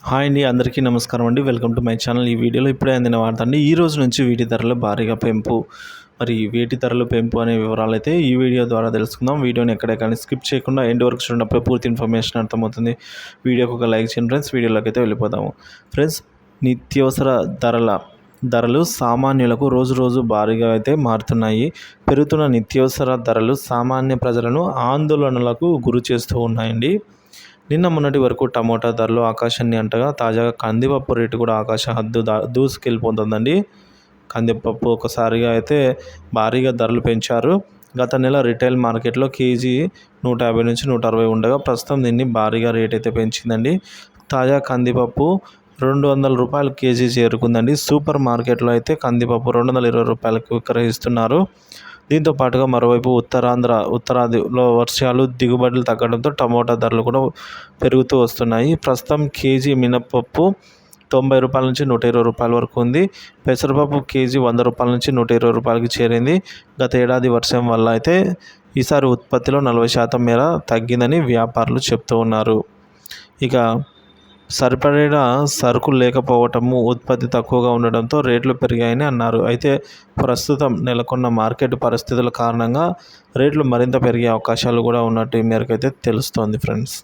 Hi అండి, అందరికీ నమస్కారం అండి. Welcome to my channel. ఈ వీడియోలో ఇప్పుడే అందిన వార్త అండి. ఈ రోజు నుంచి వీటి ధరలు భారీగా పెంపు. మరి వీటి ధరలు పెంపు అనే వివరాలు అయితే ఈ వీడియో ద్వారా తెలుసుకుందాం. వీడియోని ఎక్కడెక్కడ స్కిప్ చేయకుండా ఎండ్ వరకు చూడనప్పుడు పూర్తి ఇన్ఫర్మేషన్ అర్థమవుతుంది. వీడియోకి ఒక లైక్ చేయండి ఫ్రెండ్స్. వీడియోలోకి అయితే వెళ్ళిపోదాము. ఫ్రెండ్స్, నిత్యావసర ధరలు సామాన్యులకు రోజు రోజు భారీగా అయితే మారుతున్నాయి. పెరుగుతున్న నిత్యావసర ధరలు సామాన్య ప్రజలను ఆందోళనలకు గురి చేస్తూ ఉన్నాయండి. నిన్న మొన్నటి వరకు టమోటా ధరలు ఆకాశాన్ని అంటగా తాజాగా కందిపప్పు రేటు కూడా ఆకాశ హద్దు దూసుకెళ్ళిపోతుందండి. కందిపప్పు ఒకసారిగా అయితే భారీగా ధరలు పెంచారు. గత నెల రిటైల్ మార్కెట్లో కేజీ 150 నుంచి 160 ఉండగా ప్రస్తుతం దీన్ని భారీగా రేట్ అయితే పెంచిందండి. తాజా కందిపప్పు ₹200 కేజీ చేరుకుందండి. సూపర్ మార్కెట్లో అయితే కందిపప్పు ₹220 విక్రయిస్తున్నారు. దీంతో పాటుగా మరోవైపు ఉత్తరాదిలో వర్షాలు దిగుబడులు తగ్గడంతో టమోటా ధరలు కూడా పెరుగుతూ వస్తున్నాయి. ప్రస్తుతం కేజీ మినపప్పు ₹90 నుంచి ₹120 వరకు ఉంది. పెసరపప్పు కేజీ ₹100 నుంచి ₹120కి చేరింది. గత ఏడాది వర్షం వల్ల అయితే ఈసారి ఉత్పత్తిలో 40% మేర తగ్గిందని వ్యాపారులు చెప్తూ ఉన్నారు. ఇక సరిపడా సరుకులు లేకపోవటము, ఉత్పత్తి తక్కువగా ఉండడంతో రేట్లు పెరిగాయని అన్నారు. అయితే ప్రస్తుతం నెలకొన్న మార్కెట్ పరిస్థితుల కారణంగా రేట్లు మరింత పెరిగే అవకాశాలు కూడా ఉన్నట్టు ఈ మేరకు అయితే తెలుస్తోంది ఫ్రెండ్స్.